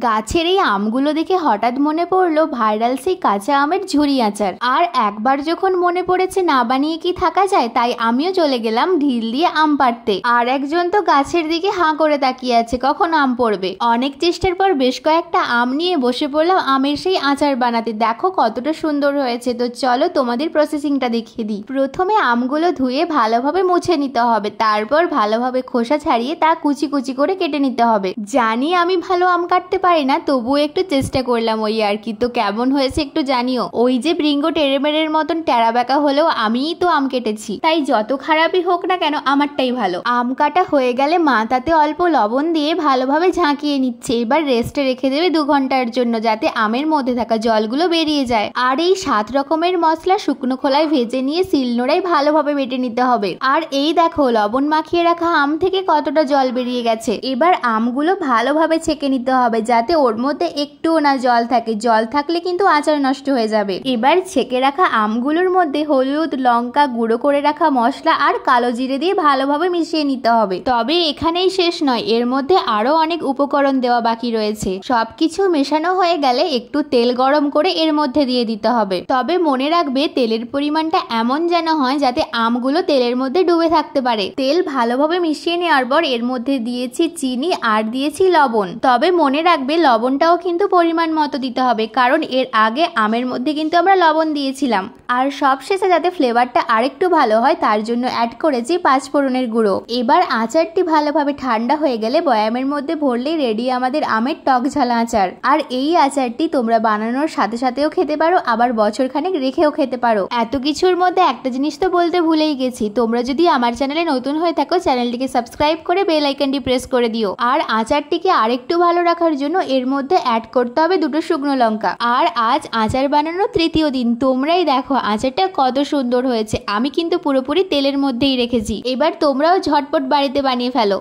গাছের এই আমগুলো দেখে হঠাৎ মনে পড়লো ভাইরাল সেই কাঁচা আমের ঝুরি আচার। আর একবার যখন মনে পড়েছে না বানিয়ে কি থাকা যায়, তাই আমিও চলে গেলাম ঢিল দিয়ে আম পাড়তে। আর একজন তো গাছের দিকে হাঁ করে তাকিয়ে আছে কখন আম পড়বে। অনেক চেষ্টার পর বেশ কয়েকটা আম নিয়ে বসে পড়লাম আমের সেই আচার বানাতে। দেখো কতটা সুন্দর হয়েছে। তো চলো তোমাদের প্রসেসিংটা দেখিয়ে দিই। প্রথমে আমগুলো ধুয়ে ভালোভাবে মুছে নিতে হবে, তারপর ভালোভাবে খোসা ছাড়িয়ে তা কুচি কুচি করে কেটে নিতে হবে। জানি আমি ভালো আম কাটতে পারি না, তবুও একটু চেষ্টা করলাম ওই আর কি। তো কেমন হয়েছে একটু জানিও। ওই যে বৃঙ্গ টেরেমেরের মতন টেরা বেঁকা হলেও আমিই তো আম কেটেছি, তাই যত খারাপই হোক না কেন আমারটাই ভালো। আম কাটা হয়ে গেলে মা তাতে অল্প লবণ দিয়ে ভালোভাবে ঝাঁকিয়ে নিচ্ছে। এবার রেস্টে রেখে দেবে 2 ঘন্টার জন্য, যাতে আমের মধ্যে থাকা জলগুলো বেরিয়ে যায়। আর এই 7 রকমের মশলা শুকনো খোলায় ভেজে নিয়ে শিলনোড়ায় ভালোভাবে বেটে নিতে হবে। আর এই দেখো লবণ মাখিয়ে রাখা আম থেকে কতটা জল বেরিয়ে গেছে। এবার আমগুলো ভালোভাবে ছেঁকে নিতে হবে, যাতে ওর মধ্যে একটুও না জল থাকে। জল থাকলে কিন্তু আচার নষ্ট হয়ে যাবে। এবার ছেঁকে রাখা আমগুলোর মধ্যে হলুদ, লঙ্কা, গুঁড়ো করে রাখা মশলা আর কালো জিরে দিয়ে ভালোভাবে মিশিয়ে নিতে হবে। তবে এখানেই শেষ নয়, এর মধ্যে আরো অনেক উপকরণ দেওয়া বাকি রয়েছে। সবকিছু মেশানো হয়ে গেলে একটু তেল গরম করে এর মধ্যে দিয়ে দিতে হবে। তবে মনে রাখবে তেলের পরিমাণটা এমন যেন হয় যাতে আমগুলো তেলের মধ্যে ডুবে থাকতে পারে। তেল ভালোভাবে মিশিয়ে নেওয়ার পর এর মধ্যে দিয়েছি চিনি আর দিয়েছি লবণ। তবে মনে রাখবে লবণটাও কিন্তু পরিমাণ মতো দিতে হবে, কারণ এর আগে আমের মধ্যে কিন্তু আমরা লবণ দিয়েছিলাম। আর সবশেষে যাতে ফ্লেভারটা আরেকটু ভালো হয় তার জন্য অ্যাড করেছি 5 ফোড়নের গুঁড়ো। এবার আচারটি ভালোভাবে ঠান্ডা হয়ে গেলে বয়ামের মধ্যে ভরলেই রেডি আমাদের আমের টক ঝাল আচার। আর এই আচারটি তোমরা বানানোর সাথে সাথেও খেতে পারো, আবার বছরখানেক রেখেও খেতে পারো। এত কিছুর মধ্যে একটা জিনিস তো বলতে ভুলেই গেছি, তোমরা যদি আমার চ্যানেলে নতুন হয়ে থাকো চ্যানেলটিকে সাবস্ক্রাইব করে বেল আইকনটি প্রেস করে দিও। আর আচারটিকে আরেকটু ভালো রাখার জন্য এর মধ্যে অ্যাড করতে হবে 2 শুকনো লঙ্কা। আর আজ আচার বানানোর 3য় দিন। তোমরাই দেখো আচারটা কত সুন্দর হয়েছে। আমি কিন্তু পুরোপুরি তেলের মধ্যেই রেখেছি। এবার তোমরাও ঝটপট বাড়িতে বানিয়ে ফেলো।